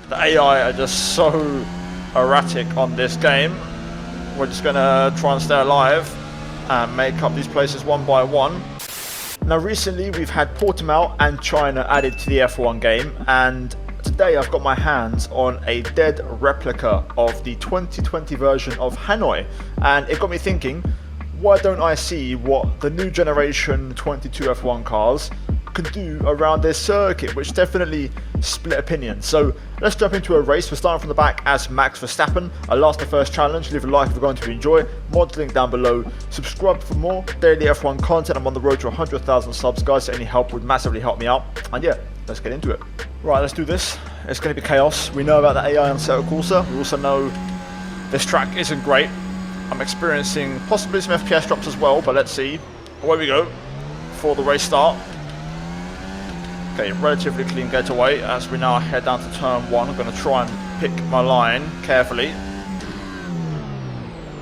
The AI are just so erratic on this game. We're just gonna try and stay alive and make up these places one by one. Now recently we've had Portimao and China added to the F1 game, and today I've got my hands on a dead replica of the 2020 version of Hanoi, and it got me thinking, why don't I see what the new generation 22 F1 cars can do around this circuit, which definitely split opinions. So let's jump into a race. We're starting from the back as Max Verstappen. I lost the first challenge. Leave a like if you're going to enjoy. Mods link down below. Subscribe for more daily F1 content. I'm on the road to 100,000 subs, guys, so any help would massively help me out. And yeah, let's get into it. Right, let's do this. It's going to be chaos. We know about the AI on Assetto Corsa. We also know this track isn't great. I'm experiencing possibly some FPS drops as well, but let's see. Away we go for the race start. Okay, relatively clean getaway as we now head down to turn 1. I'm going to try and pick my line carefully.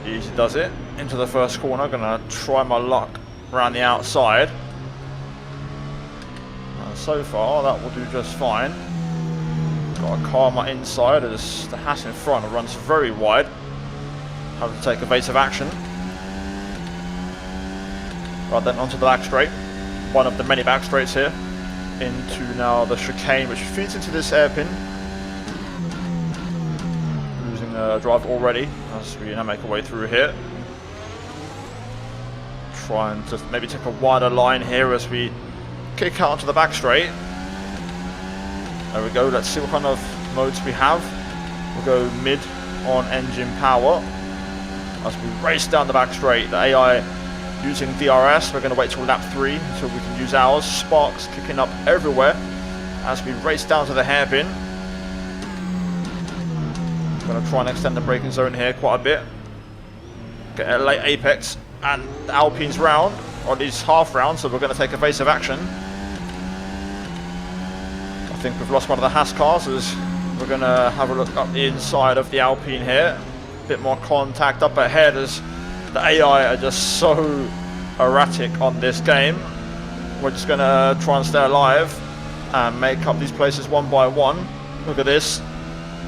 Easy does it. Into the first corner. I'm going to try my luck around the outside. And so far that will do just fine. Got a car on my inside as the Haas in front runs very wide. Have to take evasive action. Right then, onto the back straight. One of the many back straights here. Into now the chicane, which feeds into this hairpin. Losing the drive already as we now make our way through here. Try and just maybe take a wider line here as we kick out onto the back straight. There we go. Let's see what kind of modes we have. We'll go mid on engine power as we race down the back straight. The AI using DRS, we're going to wait till lap 3 until we can use ours. Sparks kicking up everywhere as we race down to the hairpin. Going to try and extend the braking zone here quite a bit. Get a late apex, and the Alpine's round, or at least half round, so we're going to take evasive action. I think we've lost one of the Haas cars as we're going to have a look up the inside of the Alpine here. A bit more contact up ahead as the AI are just so erratic on this game. We're just going to try and stay alive and make up these places one by one. Look at this,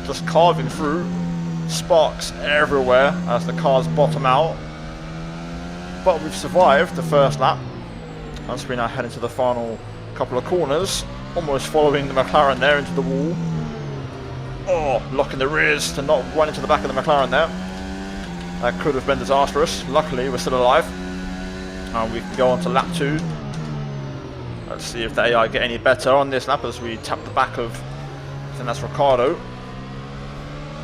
just carving through. Sparks everywhere as the cars bottom out. But we've survived the first lap as we now head into the final couple of corners. Almost following the McLaren there into the wall. Oh, locking the rears to not run into the back of the McLaren there. That could have been disastrous. Luckily, we're still alive. And we can go on to lap 2. Let's see if the AI get any better on this lap as we tap the back of, I think that's Ricardo.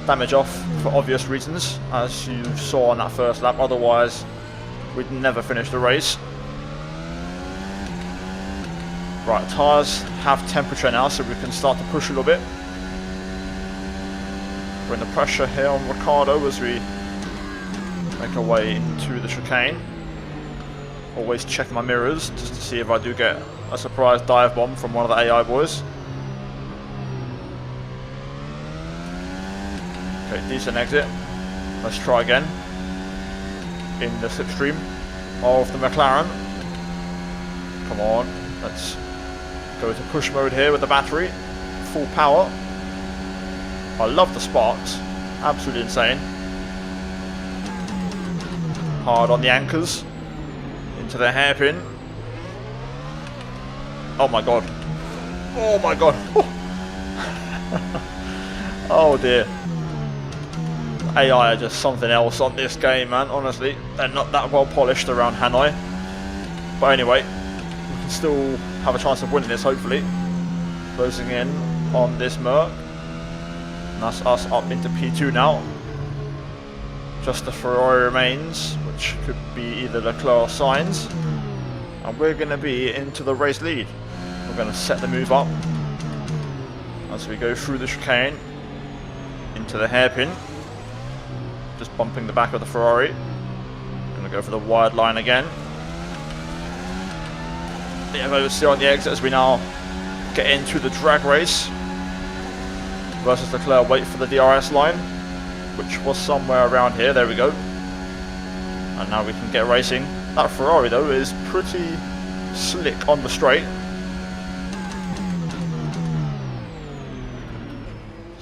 Damage off for obvious reasons, as you saw on that first lap. Otherwise, we'd never finish the race. Right, tyres have temperature now, so we can start to push a little bit. We're in the pressure here on Ricardo as we make our way into the chicane. Always check my mirrors just to see if I do get a surprise dive bomb from one of the AI boys. Okay, decent exit. Let's try again. In the slipstream of the McLaren. Come on, let's go to push mode here with the battery. Full power. I love the sparks. Absolutely insane. Hard on the anchors. Into the hairpin. Oh my god. Oh my god. Oh dear. AI are just something else on this game, man. Honestly, they're not that well polished around Hanoi. But anyway, we can still have a chance of winning this, hopefully. Closing in on this Merc. And that's us up into P2 now. Just the Ferrari remains, which could be either Leclerc or Sainz. And we're going to be into the race lead. We're going to set the move up as we go through the chicane into the hairpin. Just bumping the back of the Ferrari. Going to go for the wide line again. Yeah, oversteer on the exit as we now get into the drag race. Versus Leclerc, wait for the DRS line, which was somewhere around here. There we go. And now we can get racing. That Ferrari though is pretty slick on the straight.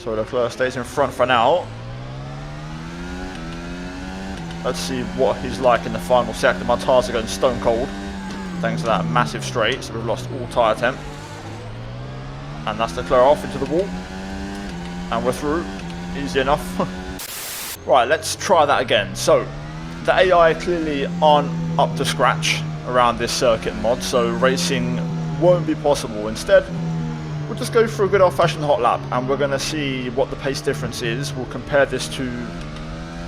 So Leclerc stays in front for now. Let's see what he's like in the final sector. My tyres are going stone cold thanks to that massive straight, so we've lost all tyre temp. And that's Leclerc off into the wall. And we're through. Easy enough. Right, let's try that again. So, the AI clearly aren't up to scratch around this circuit mod, so racing won't be possible. Instead, we'll just go for a good old-fashioned hot lap, and we're going to see what the pace difference is. We'll compare this to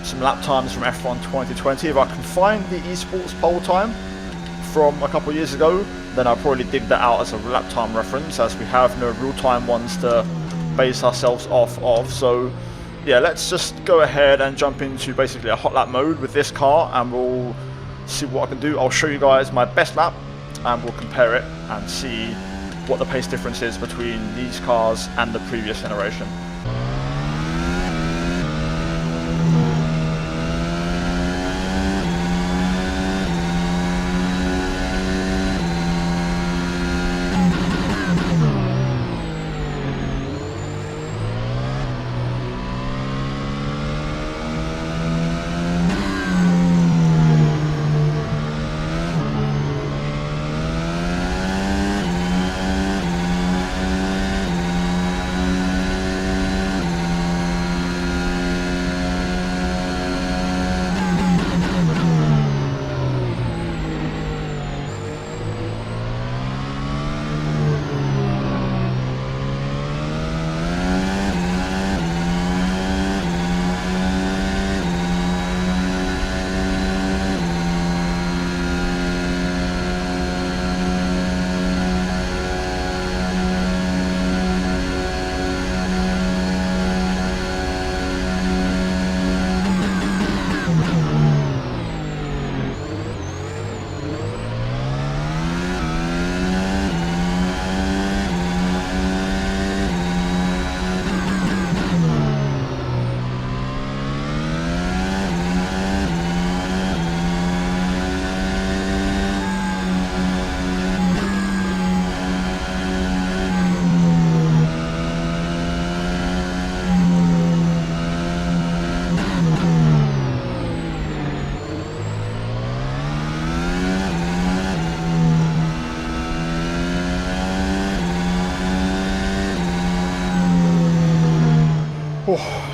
some lap times from F1 2020. If I can find the esports pole time from a couple of years ago, then I'll probably dig that out as a lap time reference, as we have no real-time ones to base ourselves off of. So yeah, let's just go ahead and jump into basically a hot lap mode with this car, and we'll see what I can do. I'll show you guys my best lap, and we'll compare it and see what the pace difference is between these cars and the previous generation.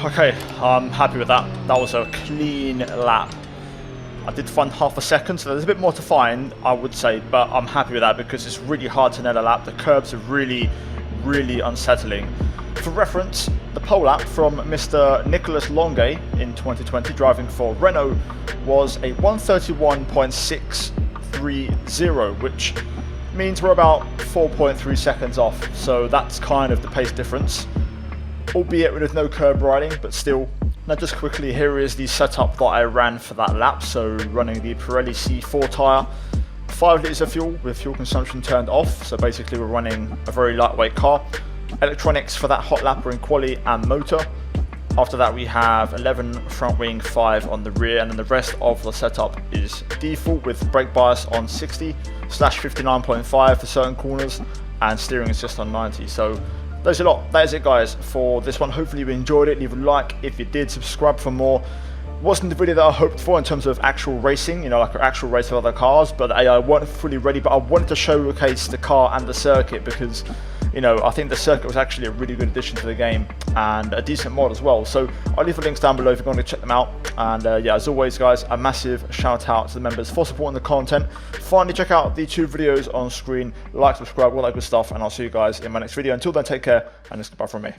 Okay, I'm happy with that. That was a clean lap. I did find half a second, so there's a bit more to find, I would say, but I'm happy with that because it's really hard to nail a lap. The curbs are really unsettling. For reference, the pole lap from Mr. Nicholas Longuet in 2020, driving for Renault, was a 131.630, which means we're about 4.3 seconds off. So that's kind of the pace difference, albeit with no curb riding, but still. Now just quickly, here is the setup that I ran for that lap. So running the Pirelli C4 tyre, 5 litres of fuel with fuel consumption turned off. So basically we're running a very lightweight car. Electronics for that hot lap are in quali and motor. After that we have 11 front wing, 5 on the rear, and then the rest of the setup is default with brake bias on 60/59.5 for certain corners, and steering is just on 90. So there's a lot. That is it, guys, for this one. Hopefully you enjoyed it. Leave a like if you did. Subscribe for more. Wasn't the video that I hoped for in terms of actual racing, you know, like an actual race of other cars, but the AI weren't fully ready. But I wanted to showcase the car and the circuit because, you know, I think the circuit was actually a really good addition to the game and a decent mod as well. So I'll leave the links down below if you want to check them out. And yeah, as always, guys, a massive shout out to the members for supporting the content. Finally, check out the 2 videos on screen. Like, subscribe, all that good stuff, and I'll see you guys in my next video. Until then, take care, and it's goodbye from me.